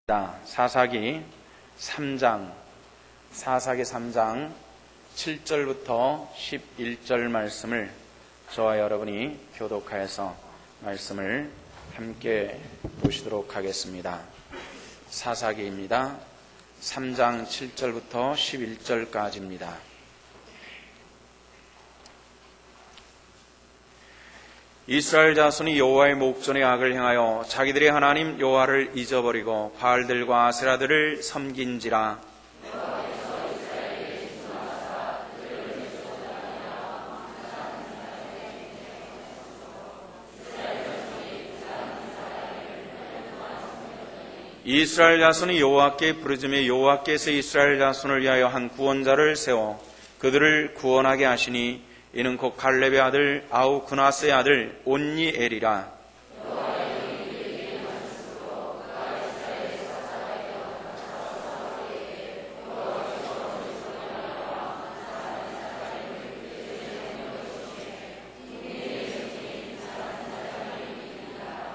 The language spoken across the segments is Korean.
사사기 3장 7절부터 11절 말씀을 저와 여러분이 교독하여서 말씀을 함께 보시도록 하겠습니다. 사사기입니다. 3장 7절부터 11절까지입니다. 이스라엘 자손이 여호와의 목전에 악을 행하여 자기들의 하나님 여호와를 잊어버리고 바알들과 아세라들을 섬긴지라. 이스라엘 자손이 여호와께 부르짖으며 여호와께서 이스라엘 자손을 위하여 한 구원자를 세워 그들을 구원하게 하시니 이는 곧 갈렙의 아들 아우그나스의 아들 온니엘이라.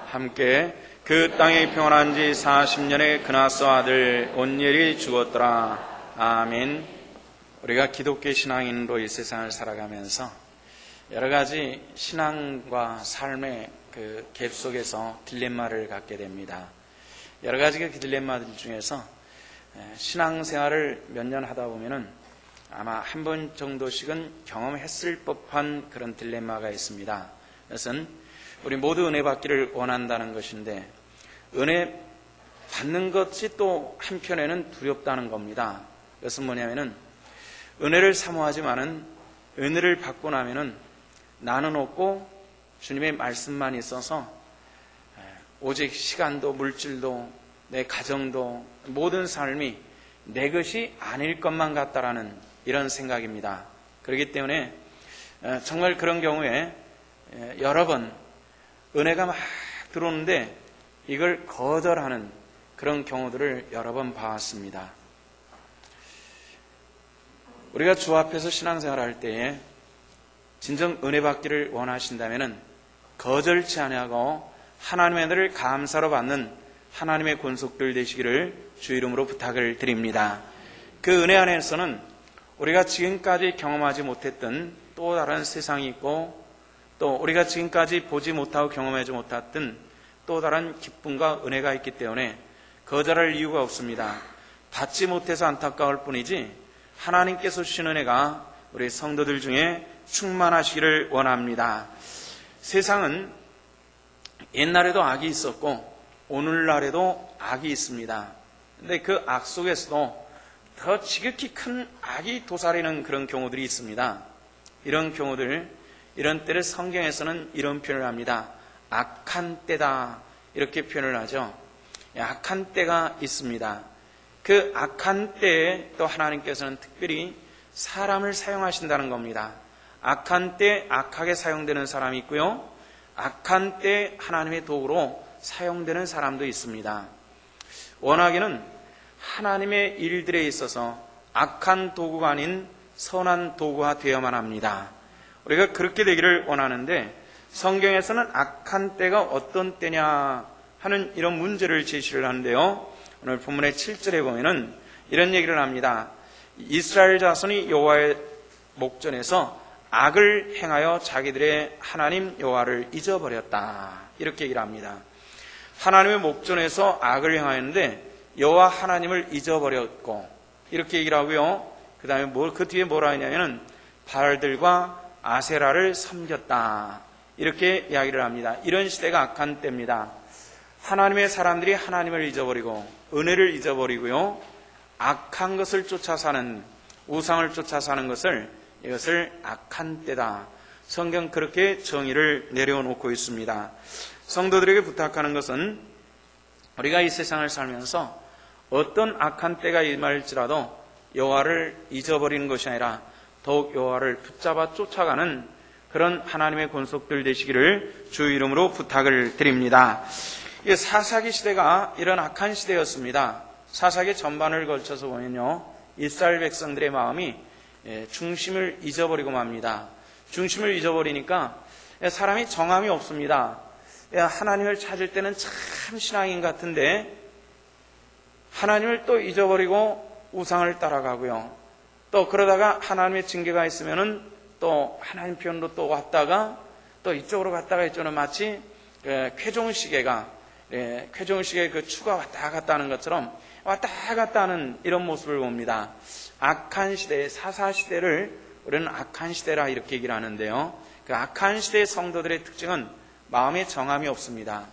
함께 그 땅에 평안한 지 40년의 그나스 아들 온니엘이 죽었더라. 아멘. 우리가 기독교 신앙인으로 이 세상을 살아가면서 여러 가지 신앙과 삶의 그 갭 속에서 딜레마를 갖게 됩니다. 여러 가지 그 딜레마들 중에서 신앙생활을 몇 년 하다 보면은 아마 한 번 정도씩은 경험했을 법한 그런 딜레마가 있습니다. 그것은 우리 모두 은혜 받기를 원한다는 것인데 은혜 받는 것이 또 한편에는 두렵다는 겁니다. 그것은 뭐냐면은 은혜를 사모하지만은 은혜를 받고 나면은 나는 없고 주님의 말씀만 있어서 오직 시간도 물질도 내 가정도 모든 삶이 내 것이 아닐 것만 같다라는 이런 생각입니다. 그렇기 때문에 정말 그런 경우에 여러 번 은혜가 막 들어오는데 이걸 거절하는 그런 경우들을 여러 번 봐왔습니다. 우리가 주 앞에서 신앙생활을 할 때에 진정 은혜 받기를 원하신다면 거절치 아니하고 하나님의 은혜를 감사로 받는 하나님의 권속들 되시기를 주 이름으로 부탁을 드립니다. 그 은혜 안에서는 우리가 지금까지 경험하지 못했던 또 다른 세상이 있고 또 우리가 지금까지 보지 못하고 경험하지 못했던 또 다른 기쁨과 은혜가 있기 때문에 거절할 이유가 없습니다. 받지 못해서 안타까울 뿐이지 하나님께서 주신 은혜가 우리 성도들 중에 충만하시기를 원합니다. 세상은 옛날에도 악이 있었고 오늘날에도 악이 있습니다. 그런데 그 악 속에서도 더 지극히 큰 악이 도사리는 그런 경우들이 있습니다. 이런 경우들, 이런 때를 성경에서는 이런 표현을 합니다. 악한 때다 이렇게 표현을 하죠. 악한 때가 있습니다. 그 악한 때에 또 하나님께서는 특별히 사람을 사용하신다는 겁니다. 악한 때 악하게 사용되는 사람이 있고요. 악한 때 하나님의 도구로 사용되는 사람도 있습니다. 워낙에는 하나님의 일들에 있어서 악한 도구가 아닌 선한 도구가 되어야만 합니다. 우리가 그렇게 되기를 원하는데 성경에서는 악한 때가 어떤 때냐 하는 이런 문제를 제시를 하는데요. 오늘 본문의 7절에 보면은 이런 얘기를 합니다. 이스라엘 자손이 여호와의 목전에서 악을 행하여 자기들의 하나님 여호와를 잊어버렸다. 이렇게 얘기를 합니다. 하나님의 목전에서 악을 행하였는데 여호와 하나님을 잊어버렸고 이렇게 얘기를 하고요. 그 다음에 그 뒤에 뭐라 하냐면은 바알들과 아세라를 섬겼다. 이렇게 이야기를 합니다. 이런 시대가 악한 때입니다. 하나님의 사람들이 하나님을 잊어버리고 은혜를 잊어버리고요. 악한 것을 쫓아 사는, 우상을 쫓아 사는 이것을 악한 때다. 성경 그렇게 정의를 내려놓고 있습니다. 성도들에게 부탁하는 것은 우리가 이 세상을 살면서 어떤 악한 때가 임할지라도 여호와를 잊어버리는 것이 아니라 더욱 여호와를 붙잡아 쫓아가는 그런 하나님의 권속들 되시기를 주 이름으로 부탁을 드립니다. 사사기 시대가 이런 악한 시대였습니다. 사사기 전반을 걸쳐서 보면요, 이스라엘 백성들의 마음이 중심을 잊어버리고 맙니다. 중심을 잊어버리니까 사람이 정함이 없습니다. 하나님을 찾을 때는 참 신앙인 같은데 하나님을 또 잊어버리고 우상을 따라가고요. 또 그러다가 하나님의 징계가 있으면은 또 하나님 편으로 또 왔다가 또 이쪽으로 갔다가 이쪽으로 마치 쾌종시계가 쾌종시계 그 추가 왔다 갔다 하는 것처럼 왔다 갔다 하는 이런 모습을 봅니다. 악한 시대, 사사시대를 우리는 악한 시대라 이렇게 얘기를 하는데요. 그 악한 시대의 성도들의 특징은 마음에 정함이 없습니다.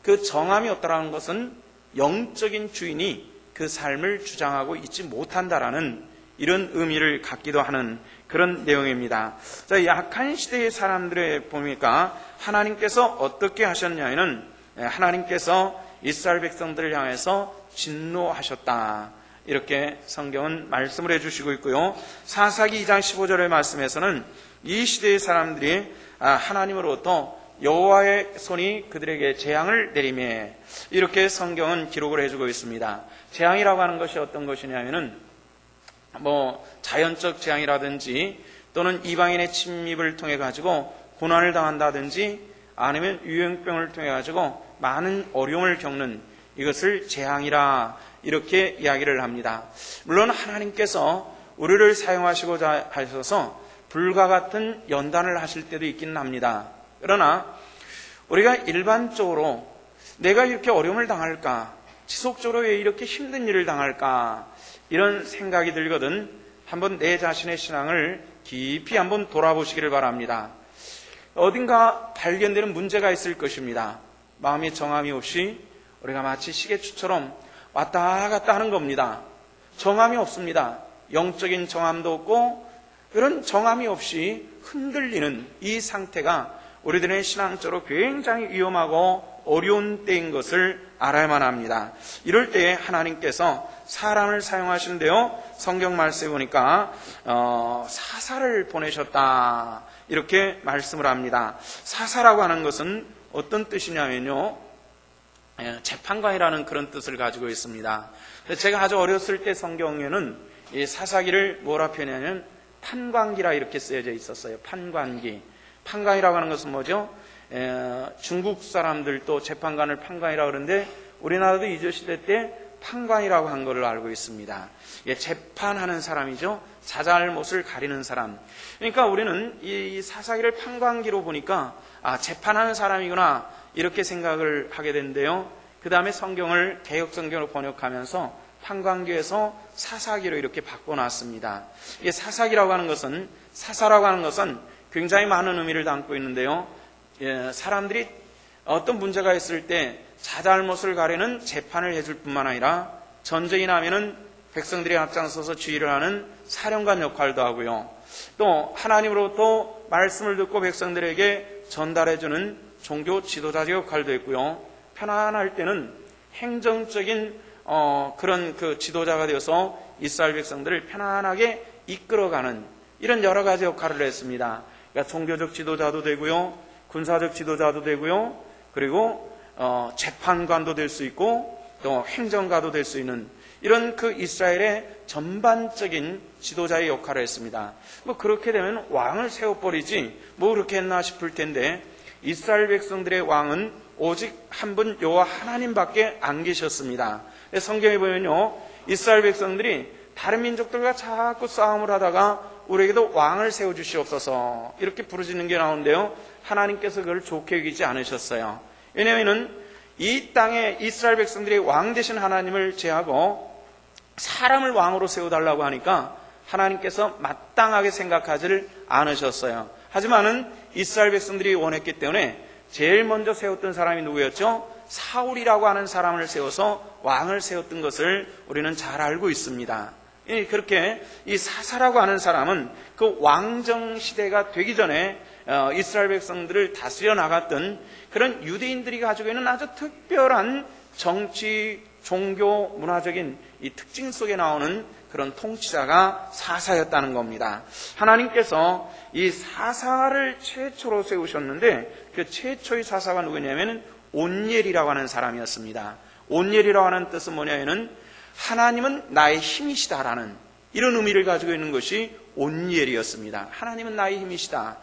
그 정함이 없다는 것은 영적인 주인이 그 삶을 주장하고 있지 못한다라는 이런 의미를 갖기도 하는 그런 내용입니다. 자, 이 악한 시대의 사람들에 보니까 하나님께서 어떻게 하셨냐면은 하나님께서 이스라엘 백성들을 향해서 진노하셨다. 이렇게 성경은 말씀을 해주시고 있고요. 사사기 2장 15절의 말씀에서는 이 시대의 사람들이 하나님으로부터 여호와의 손이 그들에게 재앙을 내리매 이렇게 성경은 기록을 해주고 있습니다. 재앙이라고 하는 것이 어떤 것이냐면은 자연적 재앙이라든지 또는 이방인의 침입을 통해 가지고 고난을 당한다든지 아니면 유행병을 통해 가지고 많은 어려움을 겪는 이것을 재앙이라 이렇게 이야기를 합니다. 물론 하나님께서 우리를 사용하시고자 하셔서 불과 같은 연단을 하실 때도 있기는 합니다. 그러나 우리가 일반적으로 내가 이렇게 어려움을 당할까? 지속적으로 왜 이렇게 힘든 일을 당할까? 이런 생각이 들거든 한번 내 자신의 신앙을 깊이 한번 돌아보시기를 바랍니다. 어딘가 발견되는 문제가 있을 것입니다. 마음의 정함이 없이 우리가 마치 시계추처럼 왔다 갔다 하는 겁니다. 정함이 없습니다. 영적인 정함도 없고 그런 정함이 없이 흔들리는 이 상태가 우리들의 신앙적으로 굉장히 위험하고 어려운 때인 것을 알아야만 합니다. 이럴 때 하나님께서 사람을 사용하시는데요. 성경 말씀에 보니까 사사를 보내셨다 이렇게 말씀을 합니다. 사사라고 하는 것은 어떤 뜻이냐면요, 재판관이라는 그런 뜻을 가지고 있습니다. 제가 아주 어렸을 때 성경에는 이 사사기를 뭐라 표현하냐면 판관기라 이렇게 쓰여져 있었어요. 판관기. 판관이라고 하는 것은 뭐죠? 중국 사람들도 재판관을 판관이라고 그러는데 우리나라도 이조시대 때 판관이라고 한 것을 알고 있습니다. 재판하는 사람이죠. 자잘못을 가리는 사람. 그러니까 우리는 이 사사기를 판관기로 보니까 재판하는 사람이구나 이렇게 생각을 하게 되는데요. 그 다음에 성경을 개역성경으로 번역하면서 판관기에서 사사기로 이렇게 바꿔놨습니다. 이게 사사기라고 하는 것은, 사사라고 하는 것은 굉장히 많은 의미를 담고 있는데요. 사람들이 어떤 문제가 있을 때 자잘못을 가리는 재판을 해줄 뿐만 아니라 전쟁이 나면은 백성들이 앞장서서 주의를 하는 사령관 역할도 하고요. 또 하나님으로부터 말씀을 듣고 백성들에게 전달해주는 종교 지도자 역할도 했고요. 편안할 때는 행정적인 그런 그 지도자가 되어서 이스라엘 백성들을 편안하게 이끌어가는 이런 여러 가지 역할을 했습니다. 그러니까 종교적 지도자도 되고요, 군사적 지도자도 되고요, 그리고 재판관도 될 수 있고 또 행정가도 될 수 있는 이런 그 이스라엘의 전반적인 지도자의 역할을 했습니다. 그렇게 되면 왕을 세워버리지 그렇게 했나 싶을 텐데 이스라엘 백성들의 왕은 오직 한 분 여호와 하나님밖에 안 계셨습니다. 성경에 보면요, 이스라엘 백성들이 다른 민족들과 자꾸 싸움을 하다가 우리에게도 왕을 세워주시옵소서 이렇게 부르짖는 게 나오는데요, 하나님께서 그걸 좋게 여기지 않으셨어요. 왜냐하면 이 땅에 이스라엘 백성들이 왕 되신 하나님을 제하고 사람을 왕으로 세워달라고 하니까 하나님께서 마땅하게 생각하지를 않으셨어요. 하지만은 이스라엘 백성들이 원했기 때문에 제일 먼저 세웠던 사람이 누구였죠? 사울이라고 하는 사람을 세워서 왕을 세웠던 것을 우리는 잘 알고 있습니다. 그렇게 이 사사라고 하는 사람은 그 왕정 시대가 되기 전에 이스라엘 백성들을 다스려 나갔던 그런 유대인들이 가지고 있는 아주 특별한 정치, 종교, 문화적인 이 특징 속에 나오는 그런 통치자가 사사였다는 겁니다. 하나님께서 이 사사를 최초로 세우셨는데 그 최초의 사사가 누구냐면 온니엘이라고 하는 사람이었습니다. 온니엘이라고 하는 뜻은 뭐냐면은 하나님은 나의 힘이시다라는 이런 의미를 가지고 있는 것이 온니엘이었습니다. 하나님은 나의 힘이시다.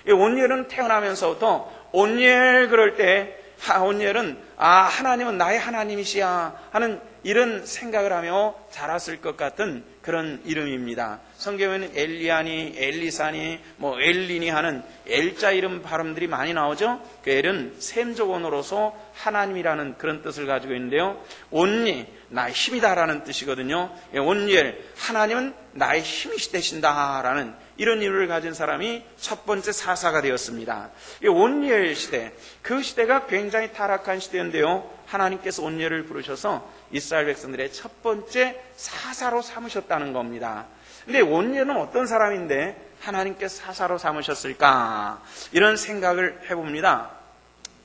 온니엘은 태어나면서부터 온니엘 그럴 때 온니엘은 하나님은 나의 하나님이시야 하는 이런 생각을 하며 자랐을 것 같은 그런 이름입니다. 성경에는 엘리야니, 엘리사니, 엘리니 하는 엘자 이름 발음들이 많이 나오죠. 그 엘은 셈족 언어로서 하나님이라는 그런 뜻을 가지고 있는데요. 온니, 나의 힘이다라는 뜻이거든요. 온니엘, 하나님은 나의 힘이 되신다라는 이런 이름을 가진 사람이 첫 번째 사사가 되었습니다. 온니엘 시대, 그 시대가 굉장히 타락한 시대인데요. 하나님께서 온니엘을 부르셔서 이스라엘 백성들의 첫 번째 사사로 삼으셨다는 겁니다. 근데 온니엘은 어떤 사람인데 하나님께서 사사로 삼으셨을까? 이런 생각을 해봅니다.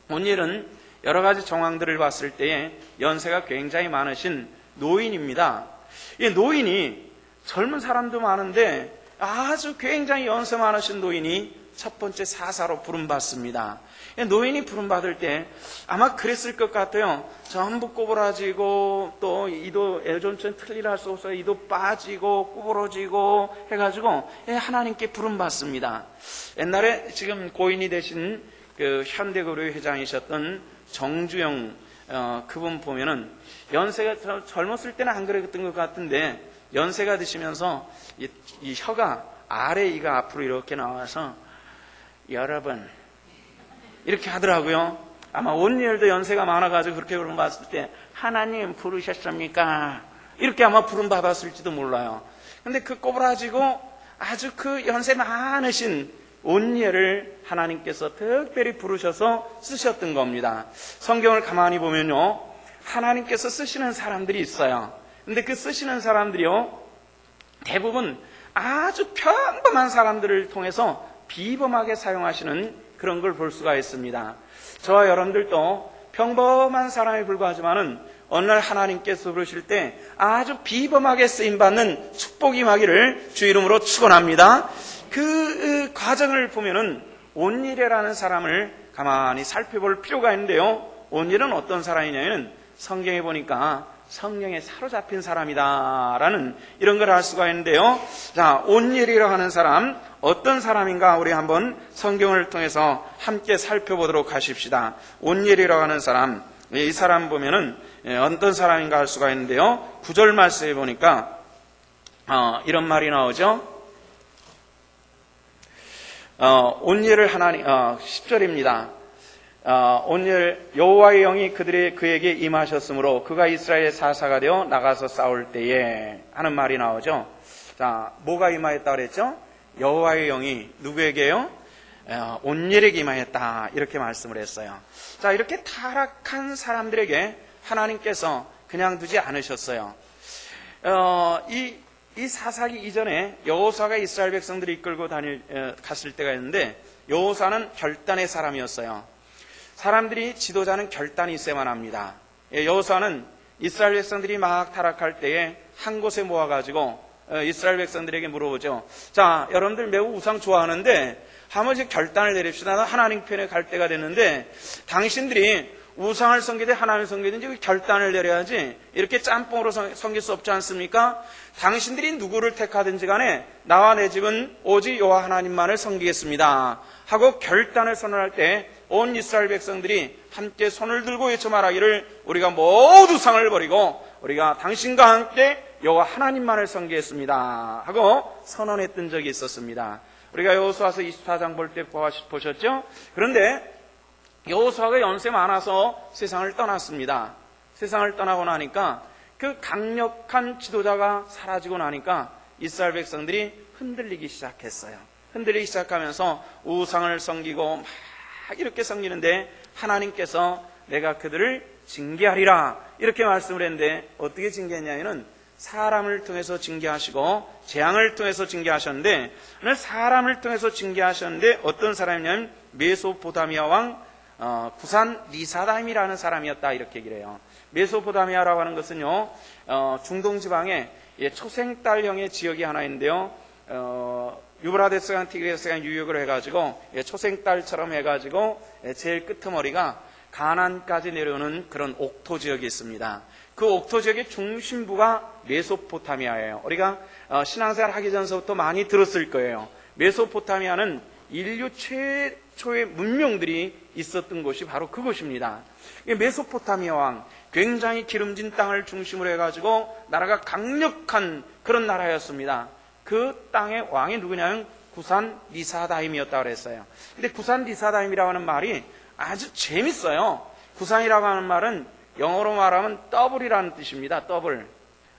온니엘은 여러 가지 정황들을 봤을 때에 연세가 굉장히 많으신 노인입니다. 이 노인이 젊은 사람도 많은데 아주 굉장히 연세 많으신 노인이 첫 번째 사사로 부름받습니다. 노인이 부름받을 때 아마 그랬을 것 같아요. 전부 꼬부라지고 또 이도 예전처럼 틀리라 수 없어 이도 빠지고 구부러지고 해가지고 하나님께 부름받습니다. 옛날에 지금 고인이 되신 그 현대고려 회장이셨던 정주영 그분 보면은 연세가 젊었을 때는 안 그랬던 것 같은데 연세가 드시면서 이 혀가 아래 이가 앞으로 이렇게 나와서 여러분 이렇게 하더라고요. 아마 온니엘도 연세가 많아가지고 그렇게 부름받았을 때 하나님 부르셨습니까? 이렇게 아마 부름받았을지도 몰라요. 근데 그 꼬부라지고 아주 그 연세 많으신 온니엘을 하나님께서 특별히 부르셔서 쓰셨던 겁니다. 성경을 가만히 보면요, 하나님께서 쓰시는 사람들이 있어요. 근데 그 쓰시는 사람들이요, 대부분 아주 평범한 사람들을 통해서 비범하게 사용하시는 그런 걸 볼 수가 있습니다. 저와 여러분들도 평범한 사람에 불과하지만은 어느 날 하나님께서 부르실 때 아주 비범하게 쓰임받는 축복이 임하기를 주 이름으로 축원합니다. 그 과정을 보면은 온니엘이라는 사람을 가만히 살펴볼 필요가 있는데요. 온니엘은 어떤 사람이냐면 성경에 보니까 성령에 사로잡힌 사람이다라는 이런 걸 알 수가 있는데요. 자, 온니엘이라고 하는 사람 어떤 사람인가 우리 한번 성경을 통해서 함께 살펴보도록 하십시다. 온니엘이라고 하는 사람, 이 사람 보면은 어떤 사람인가 알 수가 있는데요. 9절 말씀에 보니까 이런 말이 나오죠. 온니엘을 하나님 10절입니다. 온니엘 여호와의 영이 그에게 임하셨으므로 그가 이스라엘의 사사가 되어 나가서 싸울 때에 하는 말이 나오죠. 자, 뭐가 임하였다 그랬죠? 여호와의 영이 누구에게요? 온니엘에게 임하였다 이렇게 말씀을 했어요. 자, 이렇게 타락한 사람들에게 하나님께서 그냥 두지 않으셨어요. 이 사사기 이전에 여호수아가 이스라엘 백성들을 이끌고 갔을 때가 있는데 여호수아는 결단의 사람이었어요. 사람들이 지도자는 결단이 있어야만 합니다. 여호수아는 이스라엘 백성들이 막 타락할 때에 한 곳에 모아가지고 이스라엘 백성들에게 물어보죠. 자, 여러분들 매우 우상 좋아하는데 한번 이제 결단을 내립시다. 하나님 편에 갈 때가 됐는데 당신들이 우상을 섬기든 하나님을 섬기든지 결단을 내려야지 이렇게 짬뽕으로 섬길 수 없지 않습니까? 당신들이 누구를 택하든지 간에 나와 내 집은 오직 여호와 하나님만을 섬기겠습니다 하고 결단을 선언할 때 온 이스라엘 백성들이 함께 손을 들고 외쳐 말하기를 우리가 모두 상을 버리고 우리가 당신과 함께 여호와 하나님만을 섬기겠습니다 하고 선언했던 적이 있었습니다. 우리가 여호수아서 24장 볼 때 보셨죠? 그런데 여호수아가 연세 많아서 세상을 떠났습니다. 세상을 떠나고 나니까 그 강력한 지도자가 사라지고 나니까 이스라엘 백성들이 흔들리기 시작했어요. 흔들리기 시작하면서 우상을 섬기고 막 이렇게 섬기는데 하나님께서 내가 그들을 징계하리라 이렇게 말씀을 했는데 어떻게 징계했냐면은 사람을 통해서 징계하시고 재앙을 통해서 징계하셨는데 사람을 통해서 징계하셨는데 어떤 사람이냐면 메소포타미아 왕 구산 리사다임이라는 사람이었다 이렇게 얘기를 해요. 메소포타미아라고 하는 것은요 중동 지방에 초생딸형의 지역이 하나 있는데요. 유브라데스강 티그리스강 유역을 해가지고 초생딸처럼 해가지고 제일 끄트머리가 가나안까지 내려오는 그런 옥토 지역이 있습니다. 그 옥토 지역의 중심부가 메소포타미아예요. 우리가 신앙생활 하기 전서부터 많이 들었을 거예요. 메소포타미아는 인류 최초의 문명들이 있었던 곳이 바로 그곳입니다. 메소포타미아 왕 굉장히 기름진 땅을 중심으로 해가지고 나라가 강력한 그런 나라였습니다. 그 땅의 왕이 누구냐면 구산 리사다임이었다고 그랬어요. 근데 구산 리사다임이라고 하는 말이 아주 재밌어요. 구산이라고 하는 말은 영어로 말하면 더블이라는 뜻입니다. 더블.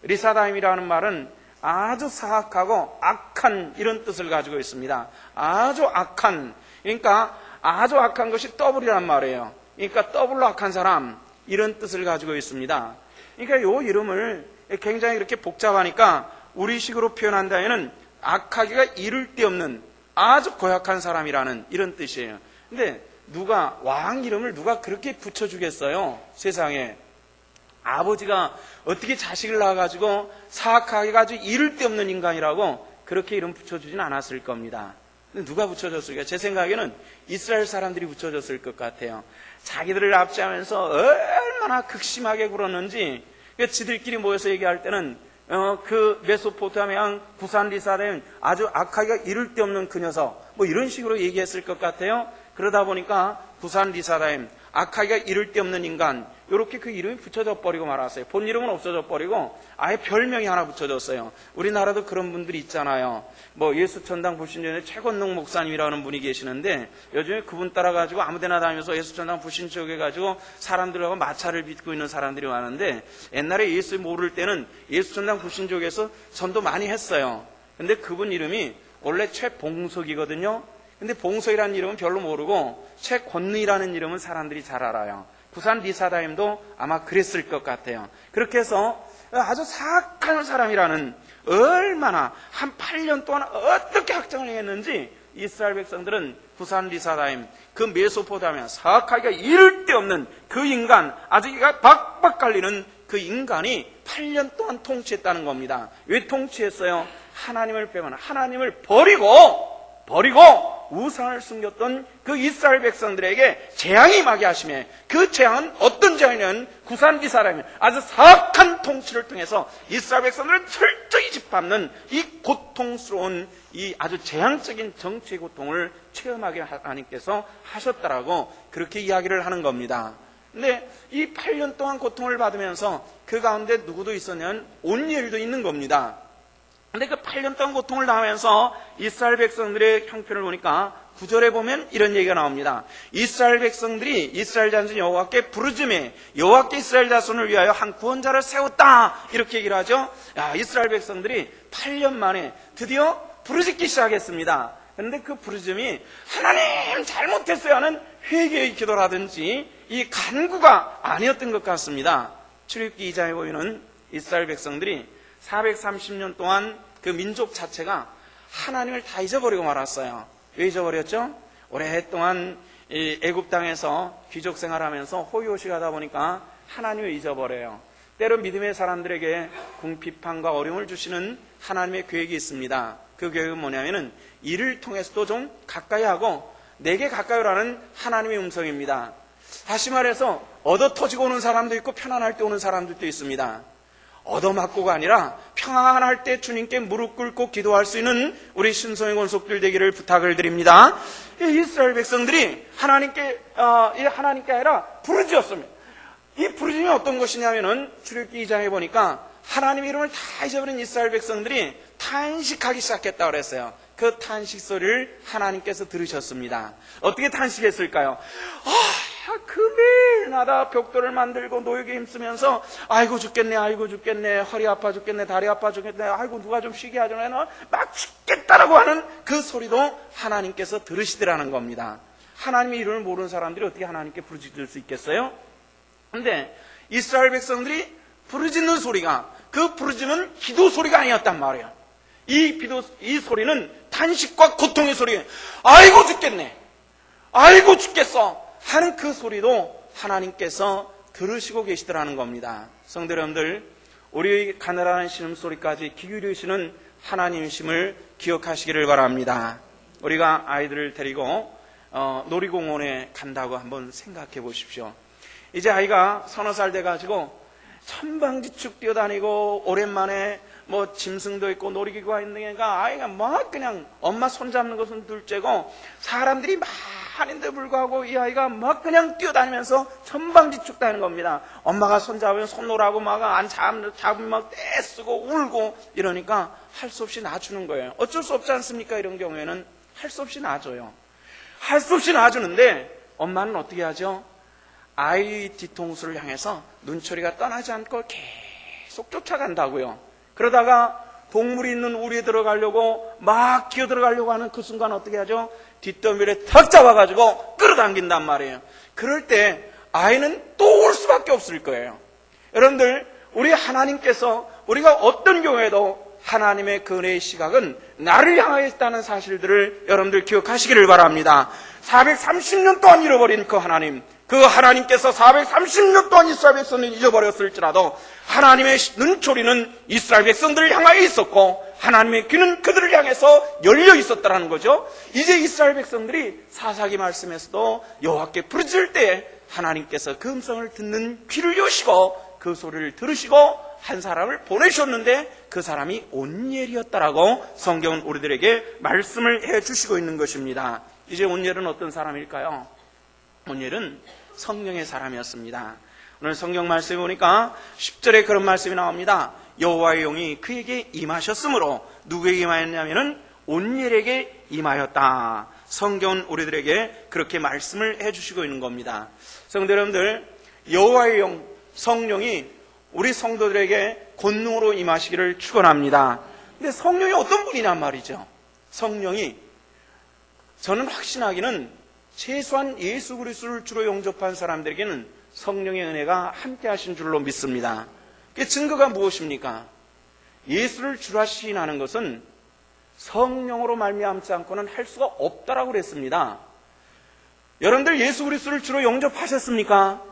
리사다임이라는 말은 아주 사악하고 악한 이런 뜻을 가지고 있습니다. 아주 악한, 그러니까 아주 악한 것이 더블이란 말이에요. 그러니까 더블로 악한 사람, 이런 뜻을 가지고 있습니다. 그러니까 이 이름을 굉장히 이렇게 복잡하니까 우리식으로 표현한다면 악하기가 이를 데 없는 아주 고약한 사람이라는 이런 뜻이에요. 근데 왕 이름을 누가 그렇게 붙여주겠어요? 세상에. 아버지가 어떻게 자식을 낳아가지고 사악하기가 아주 이를 데 없는 인간이라고 그렇게 이름 붙여주진 않았을 겁니다. 근데 누가 붙여줬을까? 제 생각에는 이스라엘 사람들이 붙여줬을 것 같아요. 자기들을 압제하면서 얼마나 극심하게 굴었는지, 지들끼리 모여서 얘기할 때는 그 메소포타미아 구산 리사다임 아주 악하기가 이를 데 없는 그 녀석, 뭐 이런 식으로 얘기했을 것 같아요. 그러다 보니까 구산 리사다임, 악하기가 이를 데 없는 인간, 이렇게 그 이름이 붙여져 버리고 말았어요. 본 이름은 없어져 버리고 아예 별명이 하나 붙여졌어요. 우리나라도 그런 분들이 있잖아요. 뭐 예수천당 불신조의 최건능 목사님이라는 분이 계시는데 요즘에 그분 따라가지고 아무데나 다니면서 예수천당 불신조 해가지고 사람들하고 마찰을 빚고 있는 사람들이 많은데, 옛날에 예수 모를 때는 예수천당 불신조에서 전도 많이 했어요. 근데 그분 이름이 원래 최봉석이거든요. 근데 봉석이라는 이름은 별로 모르고 최권능이라는 이름은 사람들이 잘 알아요. 구산 리사다임도 아마 그랬을 것 같아요. 그렇게 해서 아주 사악한 사람이라는, 얼마나 한 8년 동안 어떻게 확정을 했는지 이스라엘 백성들은 구산 리사다임, 그 메소포타미아 사악하기가 이를 데 없는 그 인간, 아주 이가 박박 갈리는 그 인간이 8년 동안 통치했다는 겁니다. 왜 통치했어요? 하나님을 빼거나 하나님을 버리고 우상을 숨겼던 그 이스라엘 백성들에게 재앙이 임하게 하시며, 그 재앙은 어떤 재앙이냐면 구산 리사다임 아주 사악한 통치를 통해서 이스라엘 백성들을 철저히 짓밟는 이 고통스러운 이 아주 재앙적인 정치의 고통을 체험하게 하나님께서 하셨다라고 그렇게 이야기를 하는 겁니다. 근데 이 8년 동안 고통을 받으면서 그 가운데 누구도 있었냐면 온니엘도 있는 겁니다. 근데 그 8년 동안 고통을 당하면서 이스라엘 백성들의 형편을 보니까 9절에 보면 이런 얘기가 나옵니다. 이스라엘 백성들이 이스라엘 자손 여호와께 부르짖으며 여호와께 이스라엘 자손을 위하여 한 구원자를 세웠다, 이렇게 얘기를 하죠. 이스라엘 백성들이 8년 만에 드디어 부르짖기 시작했습니다. 그런데 그 부르짖음이 하나님 잘못했어요 하는 회개의 기도라든지 이 간구가 아니었던 것 같습니다. 출애굽기 2장에 보면 이스라엘 백성들이 430년 동안 그 민족 자체가 하나님을 다 잊어버리고 말았어요. 왜 잊어버렸죠? 오랫동안 애굽 땅에서 귀족 생활하면서 호의호식 하다 보니까 하나님을 잊어버려요. 때로 믿음의 사람들에게 궁핍함과 어려움을 주시는 하나님의 계획이 있습니다. 그 계획은 뭐냐면은 이를 통해서도 좀 가까이 하고 내게 가까이 오라는 하나님의 음성입니다. 다시 말해서 얻어 터지고 오는 사람도 있고 편안할 때 오는 사람들도 있습니다. 얻어맞고가 아니라 평안할 때 주님께 무릎 꿇고 기도할 수 있는 우리 신성의 권속들 되기를 부탁을 드립니다. 이스라엘 백성들이 하나님께 아니라 부르짖었습니다. 이 부르짖음이 어떤 것이냐면은 출애굽기 2장에 보니까 하나님 이름을 다 잊어버린 이스라엘 백성들이 탄식하기 시작했다고 그랬어요. 그 탄식 소리를 하나님께서 들으셨습니다. 어떻게 탄식했을까요? 그 매일마다 벽돌을 만들고 노역에 힘쓰면서 아이고 죽겠네, 허리 아파 죽겠네, 다리 아파 죽겠네, 아이고 누가 좀 쉬게 하죠, 막 죽겠다라고 하는 그 소리도 하나님께서 들으시더라는 겁니다. 하나님의 이름을 모르는 사람들이 어떻게 하나님께 부르짖을 수 있겠어요? 근데 이스라엘 백성들이 부르짖는 소리가, 그 부르짖는 기도 소리가 아니었단 말이에요. 이 소리는 탄식과 고통의 소리예요. 아이고 죽겠네, 아이고 죽겠어 하는 그 소리도 하나님께서 들으시고 계시더라는 겁니다. 성도 여러분들, 우리의 가늘한 신음소리까지 귀 기울이시는 하나님이심을 기억하시기를 바랍니다. 우리가 아이들을 데리고 놀이공원에 간다고 한번 생각해 보십시오. 이제 아이가 서너 살 돼가지고 천방지축 뛰어다니고 오랜만에 뭐 짐승도 있고 놀이기구가 있는 게니까 아이가 막 그냥 엄마 손잡는 것은 둘째고 사람들이 한인데 불구하고 이 아이가 막 그냥 뛰어다니면서 천방지축다는 겁니다. 엄마가 손잡으면 손놓으라고 막 잡으면 막 떼쓰고 울고 이러니까 할 수 없이 놔주는 거예요. 어쩔 수 없지 않습니까? 이런 경우에는 할 수 없이 놔줘요. 할 수 없이 놔주는데 엄마는 어떻게 하죠? 아이 뒤통수를 향해서 눈초리가 떠나지 않고 계속 쫓아간다고요. 그러다가 동물이 있는 우리에 들어가려고 막 기어 들어가려고 하는 그 순간 어떻게 하죠? 뒷덜미를 탁 잡아가지고 끌어당긴단 말이에요. 그럴 때 아이는 또 올 수밖에 없을 거예요. 여러분들, 우리 하나님께서 우리가 어떤 경우에도 하나님의 그 은혜의 시각은 나를 향하여 있다는 사실들을 여러분들 기억하시기를 바랍니다. 430년 동안 잃어버린 그 하나님께서 430년 동안 이스라엘 백성을 잊어버렸을지라도 하나님의 눈초리는 이스라엘 백성들을 향하여 있었고 하나님의 귀는 그들을 향해서 열려 있었다는 거죠. 이제 이스라엘 백성들이 사사기 말씀에서도 여호와께 부르짖을 때 하나님께서 그 음성을 듣는 귀를 여시고 그 소리를 들으시고 한 사람을 보내셨는데 그 사람이 온니엘이었다라고 성경은 우리들에게 말씀을 해주시고 있는 것입니다. 이제 온니엘은 어떤 사람일까요? 온니엘은 성령의 사람이었습니다. 오늘 성경 말씀에 보니까 10절에 그런 말씀이 나옵니다. 여호와의 영이 그에게 임하셨으므로 누구에게 임하였냐면은 온니엘에게 임하였다. 성경은 우리들에게 그렇게 말씀을 해주시고 있는 겁니다. 성도 여러분들, 여호와의 영, 성령이 우리 성도들에게 권능으로 임하시기를 축원합니다. 근데 성령이 어떤 분이란 말이죠? 성령이, 저는 확신하기는 최소한 예수 그리스도를 주로 영접한 사람들에게는 성령의 은혜가 함께 하신 줄로 믿습니다. 그 증거가 무엇입니까? 예수를 주라 시인하는 것은 성령으로 말미암지 않고는 할 수가 없다라고 그랬습니다. 여러분들 예수 그리스도를 주로 영접하셨습니까?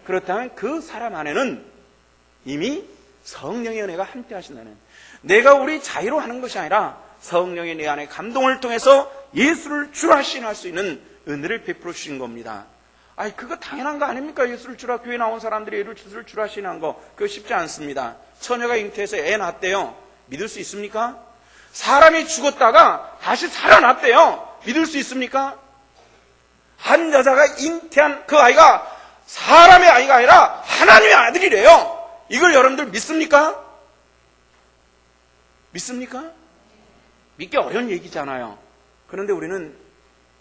그렇다면 그 사람 안에는 이미 성령의 은혜가 함께 하신다는, 내가 우리 자유로 하는 것이 아니라 성령의 내 안에 감동을 통해서 예수를 주라 시인할 수 있는 은혜를 베풀어 주신 겁니다. 아니, 그거 당연한 거 아닙니까? 예수를 주라, 교회 나온 사람들이 예수를 주라 시인한 거, 그거 쉽지 않습니다. 처녀가 잉태해서 애 낳았대요. 믿을 수 있습니까? 사람이 죽었다가 다시 살아났대요. 믿을 수 있습니까? 한 여자가 잉태한 그 아이가 사람의 아이가 아니라 하나님의 아들이래요. 이걸 여러분들 믿습니까? 믿습니까? 믿기 어려운 얘기잖아요. 그런데 우리는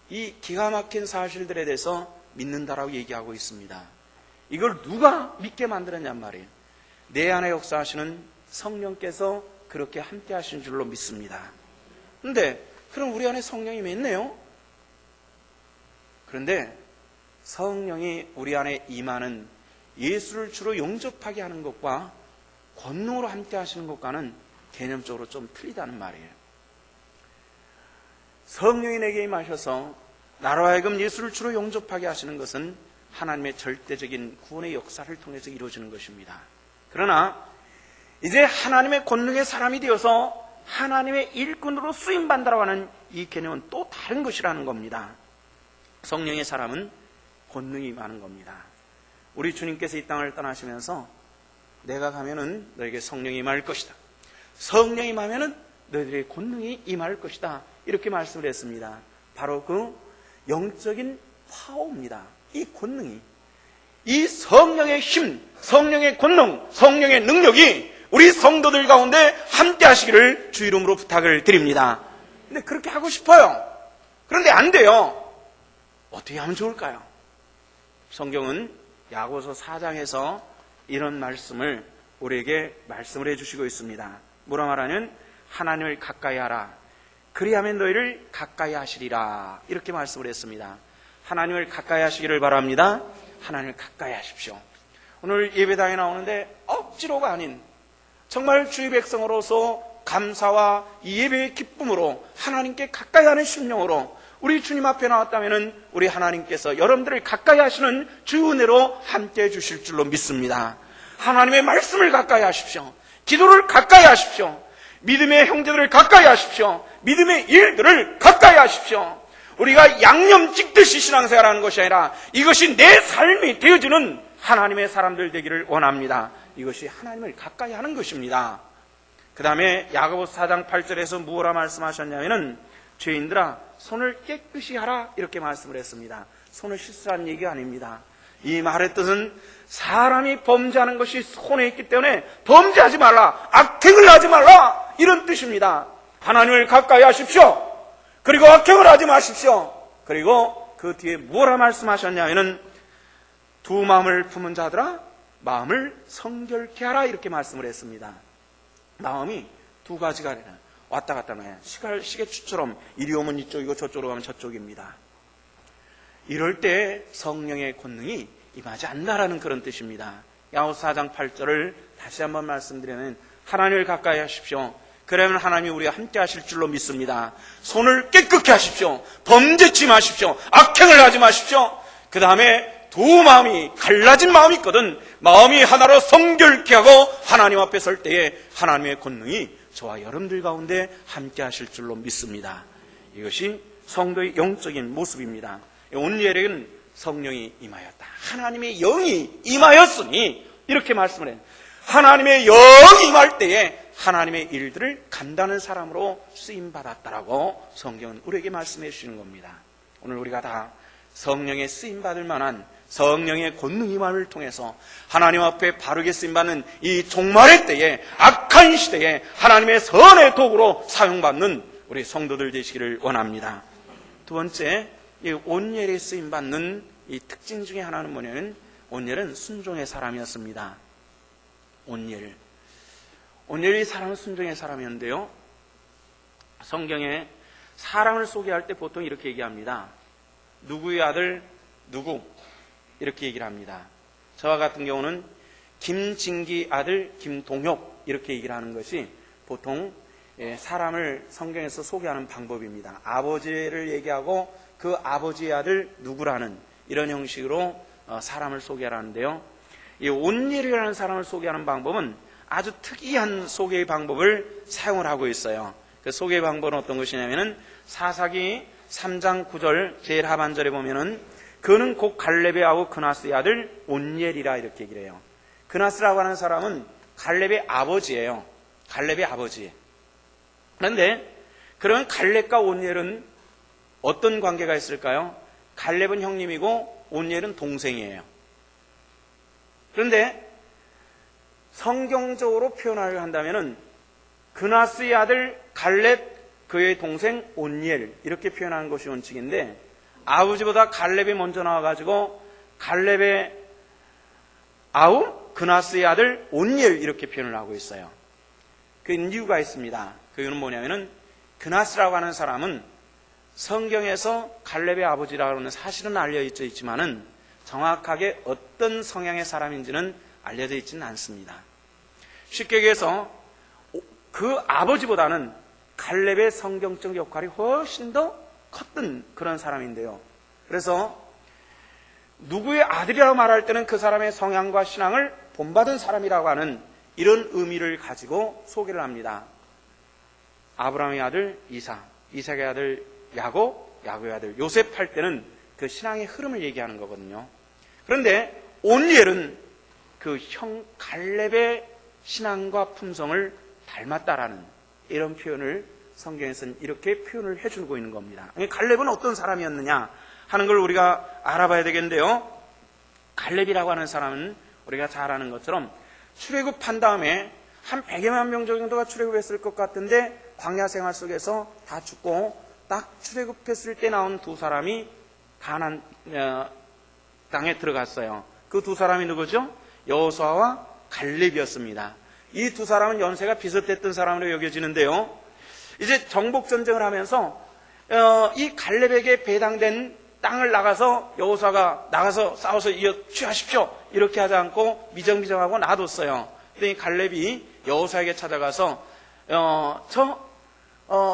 이 기가 막힌 사실들에 대해서 믿는다라고 얘기하고 있습니다. 이걸 누가 믿게 만들었냔 말이에요. 내 안에 역사하시는 성령께서 그렇게 함께 하신 줄로 믿습니다. 그런데 그럼 우리 안에 성령이 있네요. 그런데 성령이 우리 안에 임하는, 예수를 주로 영접하게 하는 것과 권능으로 함께 하시는 것과는 개념적으로 좀 틀리다는 말이에요. 성령이 내게 임하셔서 나로 하여금 예수를 주로 영접하게 하시는 것은 하나님의 절대적인 구원의 역사를 통해서 이루어지는 것입니다. 그러나 이제 하나님의 권능의 사람이 되어서 하나님의 일꾼으로 쓰임받는다고 하는 이 개념은 또 다른 것이라는 겁니다. 성령의 사람은 권능이 임하는 겁니다. 우리 주님께서 이 땅을 떠나시면서 내가 가면은 너에게 성령이 임할 것이다, 성령이 임하면은 너희들의 권능이 임할 것이다, 이렇게 말씀을 했습니다. 바로 그 영적인 파워입니다. 이 권능이, 이 성령의 힘, 성령의 권능, 성령의 능력이 우리 성도들 가운데 함께 하시기를 주 이름으로 부탁을 드립니다. 근데 그렇게 하고 싶어요. 그런데 안 돼요. 어떻게 하면 좋을까요? 성경은 야고보서 4장에서 이런 말씀을 우리에게 말씀을 해주시고 있습니다. 뭐라 말하면 하나님을 가까이 하라, 그리하면 너희를 가까이 하시리라, 이렇게 말씀을 했습니다. 하나님을 가까이 하시기를 바랍니다. 하나님을 가까이 하십시오. 오늘 예배당에 나오는데 억지로가 아닌 정말 주의 백성으로서 감사와 이 예배의 기쁨으로 하나님께 가까이 하는 심령으로 우리 주님 앞에 나왔다면 우리 하나님께서 여러분들을 가까이 하시는 주 은혜로 함께해 주실 줄로 믿습니다. 하나님의 말씀을 가까이 하십시오. 기도를 가까이 하십시오. 믿음의 형제들을 가까이 하십시오. 믿음의 일들을 가까이 하십시오. 우리가 양념 찍듯이 신앙생활하는 것이 아니라 이것이 내 삶이 되어주는 하나님의 사람들 되기를 원합니다. 이것이 하나님을 가까이 하는 것입니다. 그 다음에 야고보서 4장 8절에서 무엇라 말씀하셨냐면은 죄인들아 손을 깨끗이 하라 이렇게 말씀을 했습니다. 손을 씻으라는 얘기가 아닙니다. 이 말의 뜻은 사람이 범죄하는 것이 손에 있기 때문에 범죄하지 말라, 악행을 하지 말라, 이런 뜻입니다. 하나님을 가까이 하십시오. 그리고 악행을 하지 마십시오. 그리고 그 뒤에 뭐라 말씀하셨냐면은 두 마음을 품은 자들아 마음을 성결케 하라 이렇게 말씀을 했습니다. 마음이 두 가지가 아니라 왔다 갔다 나요. 시계추처럼 이리 오면 이쪽이고 저쪽으로 가면 저쪽입니다. 이럴 때 성령의 권능이 임하지 않는다라는 그런 뜻입니다. 야고보서 4장 8절을 다시 한번 말씀드리면 하나님을 가까이 하십시오. 그러면 하나님이 우리와 함께 하실 줄로 믿습니다. 손을 깨끗게 하십시오. 범죄치 마십시오. 악행을 하지 마십시오. 그 다음에 두 마음이 갈라진 마음이 있거든 마음이 하나로 성결케 하고 하나님 앞에 설 때에 하나님의 권능이 저와 여러분들 가운데 함께 하실 줄로 믿습니다. 이것이 성도의 영적인 모습입니다. 온예력은 성령이 임하였다. 하나님의 영이 임하였으니 이렇게 말씀을 해요. 하나님의 영이 임할 때에 하나님의 일들을 감당하는 사람으로 쓰임받았다라고 성경은 우리에게 말씀해 주시는 겁니다. 오늘 우리가 다 성령에 쓰임받을 만한 성령의 권능 임함을 통해서 하나님 앞에 바르게 쓰임받는 이 종말의 때에 악한 시대에 하나님의 선의 도구로 사용받는 우리 성도들 되시기를 원합니다. 두 번째, 이 온열에 쓰임받는 이 특징 중에 하나는 뭐냐면 온열은 순종의 사람이었습니다. 온열이 사람은 순종의 사람이었는데요, 성경에 사람을 소개할 때 보통 이렇게 얘기합니다. 누구의 아들 누구 이렇게 얘기를 합니다. 저와 같은 경우는 김진기 아들 김동혁 이렇게 얘기를 하는 것이 보통 사람을 성경에서 소개하는 방법입니다. 아버지를 얘기하고 그 아버지의 아들 누구라는 이런 형식으로 사람을 소개하는데요, 이 온일이라는 사람을 소개하는 방법은 아주 특이한 소개의 방법을 사용을 하고 있어요. 그 소개의 방법은 어떤 것이냐면은 사사기 3장 9절 제일 하반절에 보면은 그는 곧 갈렙의 아우 그나스의 아들 온니엘이라 이렇게 얘기를 해요. 그나스라고 하는 사람은 갈렙의 아버지예요. 갈렙의 아버지. 그런데 그러면 갈렙과 온니엘은 어떤 관계가 있을까요? 갈렙은 형님이고 온니엘은 동생이에요. 그런데 성경적으로 표현을 한다면은 그나스의 아들 갈렙, 그의 동생 온니엘 이렇게 표현하는 것이 원칙인데 아버지보다 갈렙이 먼저 나와가지고 갈렙의 아우 그나스의 아들 온니엘 이렇게 표현을 하고 있어요. 그 이유가 있습니다. 그 이유는 뭐냐면은 그나스라고 하는 사람은 성경에서 갈렙의 아버지라고 하는 사실은 알려져 있지만은 정확하게 어떤 성향의 사람인지는 알려져 있지는 않습니다. 쉽게 얘기해서 그 아버지보다는 갈렙의 성경적 역할이 훨씬 더 컸던 그런 사람인데요. 그래서 누구의 아들이라고 말할 때는 그 사람의 성향과 신앙을 본받은 사람이라고 하는 이런 의미를 가지고 소개를 합니다. 아브라함의 아들 이삭, 이삭의 아들 야곱, 야곱의 아들 요셉 할 때는 그 신앙의 흐름을 얘기하는 거거든요. 그런데 온니엘은 그 형 갈렙의 신앙과 품성을 닮았다라는 이런 표현을 성경에서는 이렇게 표현을 해주고 있는 겁니다. 갈렙은 어떤 사람이었느냐 하는 걸 우리가 알아봐야 되겠는데요, 갈렙이라고 하는 사람은 우리가 잘 아는 것처럼 출애굽한 다음에 한 100여만 명 정도가 출애굽했을 것 같은데 광야 생활 속에서 다 죽고 딱 출애굽했을 때 나온 두 사람이 가나안 땅에 들어갔어요. 그 두 사람이 누구죠? 여호수아와 갈렙이었습니다. 이 두 사람은 연세가 비슷했던 사람으로 여겨지는데요, 이제 정복전쟁을 하면서 이 갈렙에게 배당된 땅을 나가서 여호수아가 나가서 싸워서 취하십시오 이렇게 하지 않고 미정미정하고 놔뒀어요. 그랬더니 갈렙이 여호수아에게 찾아가서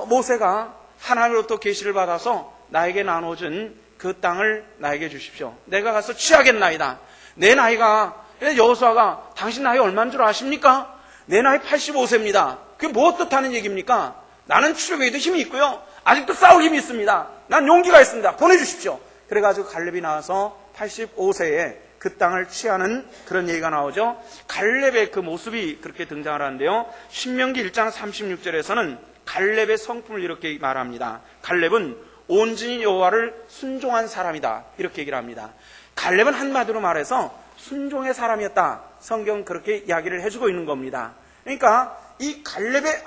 모세가 하나님으로부터 계시를 받아서 나에게 나눠준 그 땅을 나에게 주십시오. 내가 가서 취하겠나이다. 내 나이가, 여호수아가 당신 나이 얼마인 줄 아십니까? 내 나이 85세입니다. 그게 뭐 뜻하는 얘기입니까? 나는 출애굽에도 힘이 있고요, 아직도 싸울 힘이 있습니다. 난 용기가 있습니다. 보내주십시오. 그래가지고 갈렙이 나와서 85세에 그 땅을 취하는 그런 얘기가 나오죠. 갈렙의 그 모습이 그렇게 등장을 하는데요, 신명기 1장 36절에서는 갈렙의 성품을 이렇게 말합니다. 갈렙은 온전히 여호와를 순종한 사람이다, 이렇게 얘기를 합니다. 갈렙은 한마디로 말해서 순종의 사람이었다, 성경은 그렇게 이야기를 해주고 있는 겁니다. 그러니까 이 갈렙의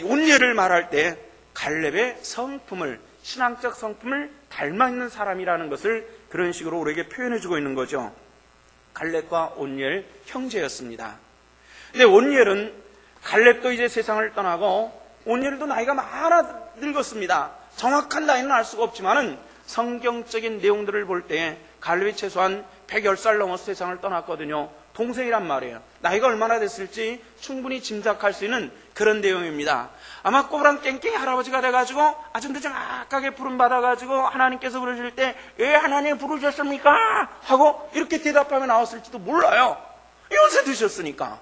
온예를 말할 때 갈렙의 성품을, 신앙적 성품을 닮아 있는 사람이라는 것을 그런 식으로 우리에게 표현해주고 있는 거죠. 갈렙과 온예 형제였습니다. 근데 온예는, 갈렙도 이제 세상을 떠나고 온예도 나이가 많아 늙었습니다. 정확한 나이는 알 수가 없지만은 성경적인 내용들을 볼 때 갈렙이 최소한 110살 넘어서 세상을 떠났거든요. 동생이란 말이에요. 나이가 얼마나 됐을지 충분히 짐작할 수 있는 그런 내용입니다. 아마 꼬부랑 깽깽이 할아버지가 돼가지고 아주 늦정하게 부름받아가지고 하나님께서 부르실 때 왜 하나님 부르셨습니까? 하고 이렇게 대답하며 나왔을지도 몰라요. 연세 드셨으니까.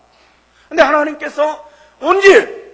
근데 하나님께서 온질,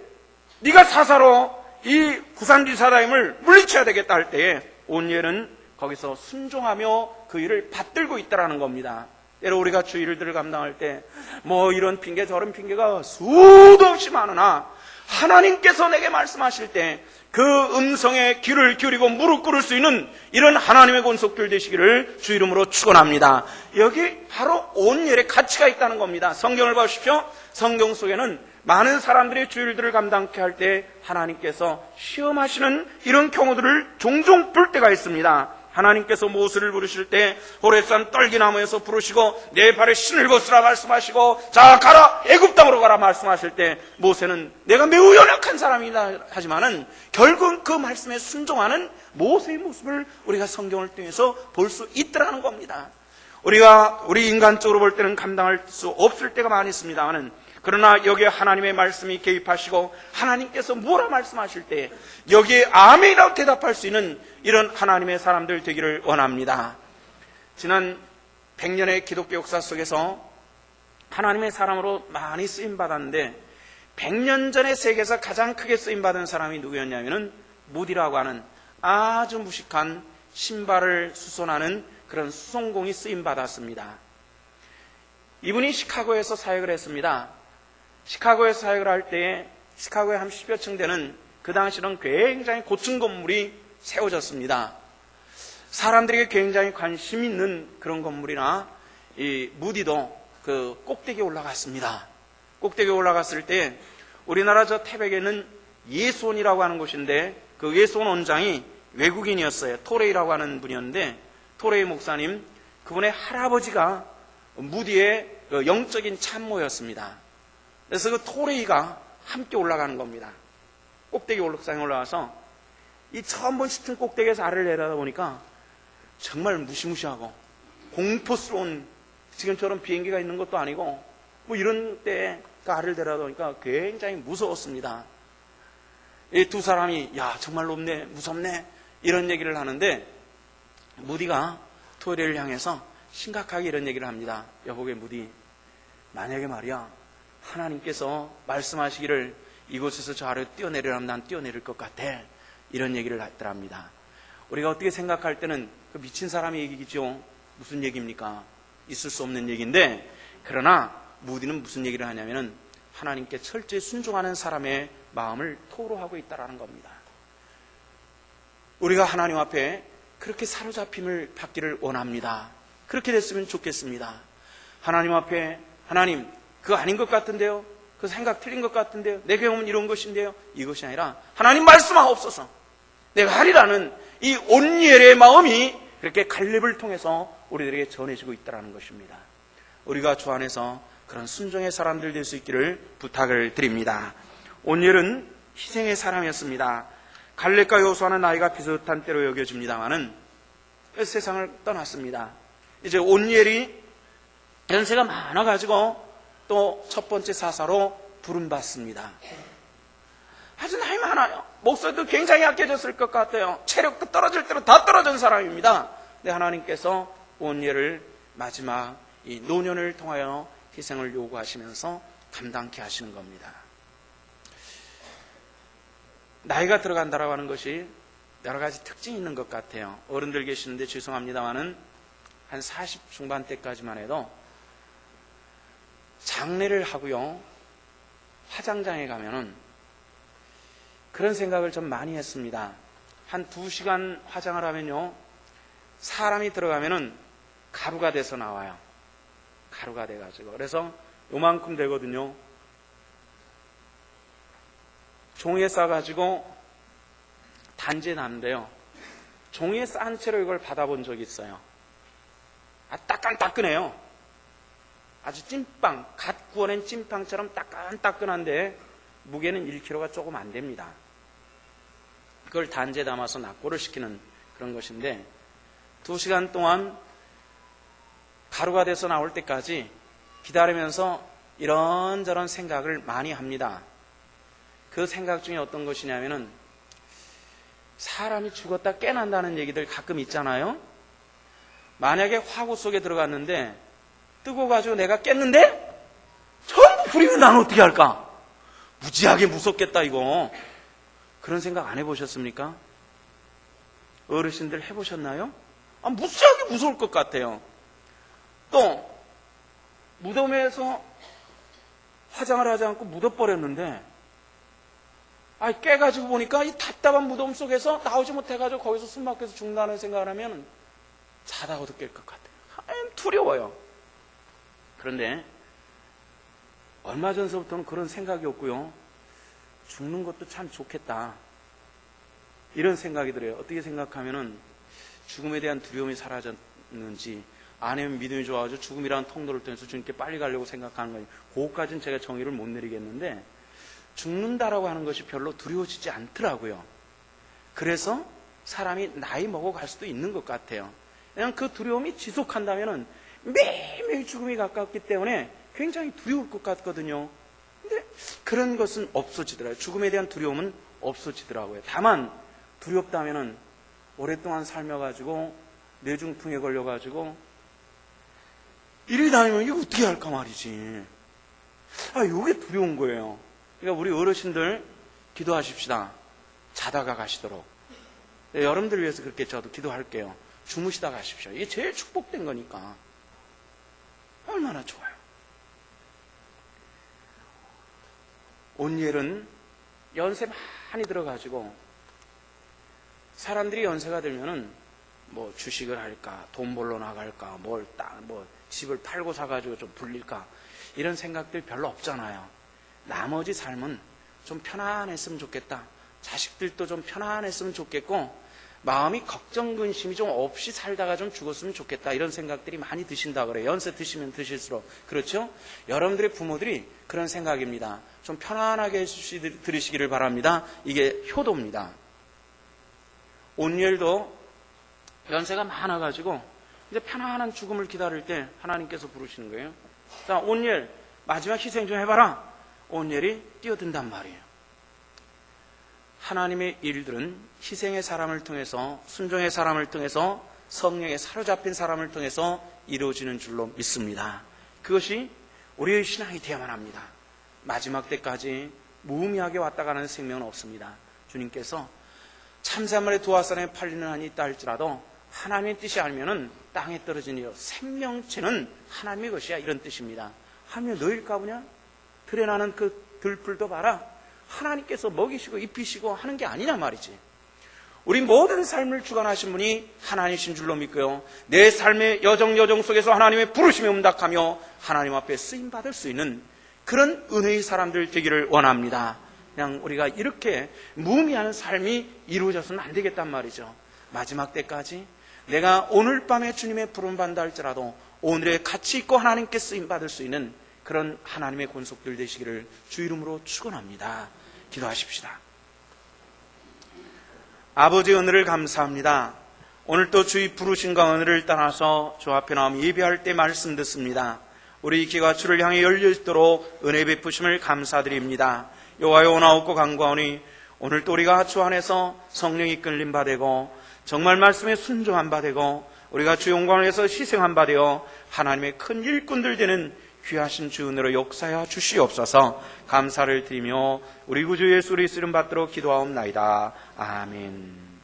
네가 사사로 이 구산리사다임을 물리쳐야 되겠다 할 때에 온예는 거기서 순종하며 그 일을 받들고 있다라는 겁니다. 때로 우리가 주 일들을 감당할 때 뭐 이런 핑계 저런 핑계가 수도 없이 많으나 하나님께서 내게 말씀하실 때 그 음성에 귀를 기울이고 무릎 꿇을 수 있는 이런 하나님의 권속들 되시기를 주 이름으로 축원합니다. 여기 바로 온예의 가치가 있다는 겁니다. 성경을 보십시오. 성경 속에는 많은 사람들이 주 일들을 감당케 할 때 하나님께서 시험하시는 이런 경우들을 종종 볼 때가 있습니다. 하나님께서 모세를 부르실 때 호렙산 떨기나무에서 부르시고 내 발에 신을 벗으라 말씀하시고 자 가라 애굽 땅으로 가라 말씀하실 때 모세는 내가 매우 연약한 사람이다 하지만은 결국은 그 말씀에 순종하는 모세의 모습을 우리가 성경을 통해서 볼 수 있더라는 겁니다. 우리 인간적으로 볼 때는 감당할 수 없을 때가 많이 있습니다만은 그러나 여기에 하나님의 말씀이 개입하시고 하나님께서 뭐라 말씀하실 때 여기에 아멘이라고 대답할 수 있는 이런 하나님의 사람들 되기를 원합니다. 지난 100년의 기독교 역사 속에서 하나님의 사람으로 많이 쓰임받았는데 100년 전에 세계에서 가장 크게 쓰임받은 사람이 누구였냐면 무디라고 하는 아주 무식한 신발을 수선하는 그런 수송공이 쓰임받았습니다. 이분이 시카고에서 사역을 했습니다. 시카고에서 사역을 할 때에 시카고에 한 10여 층 되는 그 당시는 굉장히 고층 건물이 세워졌습니다. 사람들에게 굉장히 관심 있는 그런 건물이나 이 무디도 그 꼭대기에 올라갔습니다. 꼭대기에 올라갔을 때 우리나라 저 태백에 있는 예수원이라고 하는 곳인데 그 예수원 원장이 외국인이었어요. 토레이라고 하는 분이었는데 토레이 목사님, 그분의 할아버지가 무디의 영적인 참모였습니다. 그래서 그 토레이가 함께 올라가는 겁니다. 꼭대기 올락상에 올라가서 이 처음 본 짙은 꼭대기에서 아래를 내려다보니까 정말 무시무시하고 공포스러운, 지금처럼 비행기가 있는 것도 아니고 뭐 이런 때 그 아래를 내려다보니까 굉장히 무서웠습니다. 이 두 사람이 야 정말 높네, 무섭네 이런 얘기를 하는데 무디가 토레이를 향해서 심각하게 이런 얘기를 합니다. 여보게 무디, 만약에 말이야 하나님께서 말씀하시기를 이곳에서 저 아래로 뛰어내리라면 난 뛰어내릴 것 같아, 이런 얘기를 했더랍니다. 우리가 어떻게 생각할 때는 그 미친 사람의 얘기죠. 무슨 얘기입니까? 있을 수 없는 얘기인데, 그러나 무디는 무슨 얘기를 하냐면은 하나님께 철저히 순종하는 사람의 마음을 토로하고 있다라는 겁니다. 우리가 하나님 앞에 그렇게 사로잡힘을 받기를 원합니다. 그렇게 됐으면 좋겠습니다. 하나님 앞에 하나님 그거 아닌 것 같은데요, 그 생각 틀린 것 같은데요, 내 경험은 이런 것인데요, 이것이 아니라 하나님 말씀하옵소서, 내가 하리라는 이 온예의 마음이 그렇게 갈렙을 통해서 우리들에게 전해지고 있다는 것입니다. 우리가 주 안에서 그런 순종의 사람들 될 수 있기를 부탁을 드립니다. 온예는 희생의 사람이었습니다. 갈렙과 여호수아는 나이가 비슷한 때로 여겨집니다마는 세상을 떠났습니다. 이제 온예이 연세가 많아가지고 또 첫 번째 사사로 부름받습니다. 아주 나이 많아요. 목소리도 굉장히 약해졌을 것 같아요. 체력도 떨어질 대로 다 떨어진 사람입니다. 근데 하나님께서 온예를 마지막 이 노년을 통하여 희생을 요구하시면서 감당케 하시는 겁니다. 나이가 들어간다라고 하는 것이 여러 가지 특징이 있는 것 같아요. 어른들 계시는데 죄송합니다만은 한 40 중반 때까지만 해도 장례를 하고요, 화장장에 가면은 그런 생각을 좀 많이 했습니다. 한 2시간 화장을 하면요, 사람이 들어가면은 가루가 돼서 나와요. 가루가 돼가지고. 그래서 요만큼 되거든요. 종이에 싸가지고 단지에 놨는데요, 종이에 싼 채로 이걸 받아본 적이 있어요. 따끈따끈해요. 아주 찐빵, 갓 구워낸 찐빵처럼 따끈따끈한데 무게는 1kg가 조금 안 됩니다. 그걸 단지에 담아서 낙고를 시키는 그런 것인데, 2시간 동안 가루가 돼서 나올 때까지 기다리면서 이런저런 생각을 많이 합니다. 그 생각 중에 어떤 것이냐면은, 사람이 죽었다 깨난다는 얘기들 가끔 있잖아요. 만약에 화구 속에 들어갔는데 뜨거워가지고 내가 깼는데 전부 불이면 난 어떻게 할까? 무지하게 무섭겠다 이거. 그런 생각 안 해보셨습니까? 어르신들 해보셨나요? 무지하게 무서울 것 같아요. 또 무덤에서 화장을 하지 않고 묻어버렸는데, 깨가지고 보니까 이 답답한 무덤 속에서 나오지 못해가지고 거기서 숨 막혀서 죽는다는 생각을 하면 자다가도 깰 것 같아요. 두려워요. 그런데 얼마 전서부터는 그런 생각이 없고요, 죽는 것도 참 좋겠다 이런 생각이 들어요. 어떻게 생각하면은 죽음에 대한 두려움이 사라졌는지, 아니면 믿음이 좋아가지고 죽음이라는 통로를 통해서 주님께 빨리 가려고 생각하는 거예요. 그것까지는 제가 정의를 못 내리겠는데, 죽는다라고 하는 것이 별로 두려워지지 않더라고요. 그래서 사람이 나이 먹어갈 수도 있는 것 같아요. 그냥 그 두려움이 지속한다면 매일매일 죽음이 가깝기 때문에 굉장히 두려울 것 같거든요. 근데 그런 것은 없어지더라고요. 죽음에 대한 두려움은 없어지더라고요. 다만 두렵다면 오랫동안 살며가지고 뇌중풍에 걸려가지고 이리 다니면 이거 어떻게 할까 말이지. 이게 두려운 거예요. 그러니까 우리 어르신들 기도하십시다. 자다가 가시도록. 여러분들 위해서 그렇게 저도 기도할게요. 주무시다 가십시오. 이게 제일 축복된 거니까. 얼마나 좋아요. 온예는 연세 많이 들어가지고, 사람들이 연세가 들면은 뭐 주식을 할까, 돈 벌러 나갈까, 집을 팔고 사가지고 좀 불릴까, 이런 생각들 별로 없잖아요. 나머지 삶은 좀 편안했으면 좋겠다. 자식들도 좀 편안했으면 좋겠고, 마음이 걱정, 근심이 좀 없이 살다가 좀 죽었으면 좋겠다. 이런 생각들이 많이 드신다 그래요. 연세 드시면 드실수록. 그렇죠? 여러분들의 부모들이 그런 생각입니다. 좀 편안하게 들으시기를 바랍니다. 이게 효도입니다. 온열도 연세가 많아가지고 이제 편안한 죽음을 기다릴 때 하나님께서 부르시는 거예요. 자, 온열 마지막 희생 좀 해봐라. 온열이 뛰어든단 말이에요. 하나님의 일들은 희생의 사람을 통해서, 순종의 사람을 통해서, 성령에 사로잡힌 사람을 통해서 이루어지는 줄로 믿습니다. 그것이 우리의 신앙이 되어야만 합니다. 마지막 때까지 무의미하게 왔다 가는 생명은 없습니다. 주님께서 참새만의 두화산에 팔리는 한이 있다 할지라도 하나님의 뜻이 아니면은 땅에 떨어지니 생명체는 하나님의 것이야, 이런 뜻입니다. 하나님의 너일까 보냐? 들에 나는 그 들풀도 봐라. 하나님께서 먹이시고 입히시고 하는 게 아니냐 말이지. 우리 모든 삶을 주관하신 분이 하나님이신 줄로 믿고요, 내 삶의 여정 속에서 하나님의 부르심이 응답하며 하나님 앞에 쓰임받을 수 있는 그런 은혜의 사람들 되기를 원합니다. 그냥 우리가 이렇게 무의미한 삶이 이루어져서는 안 되겠단 말이죠. 마지막 때까지 내가 오늘 밤에 주님의 부름 받는다 할지라도 오늘의 가치 있고 하나님께 쓰임받을 수 있는 그런 하나님의 권속들 되시기를 주 이름으로 축원합니다. 기도하십시다. 아버지의 은혜를 감사합니다. 오늘 또 주의 부르심과 은혜를 따라서 주 앞에 나와 예배할 때 말씀 듣습니다. 우리 귀가 주를 향해 열려 있도록 은혜 베푸심을 감사드립니다. 여호와여, 오나옵고 간구하오니 오늘 또 우리가 주 안에서 성령이 끌림 바되고 정말 말씀에 순종한 바되고 우리가 주 영광을 위해서 희생한 바되어 하나님의 큰 일꾼들 되는 귀하신 주 은혜로 역사하여 주시옵소서. 감사를 드리며 우리 구주 예수 그리스도 이름 받도록 기도하옵나이다. 아멘.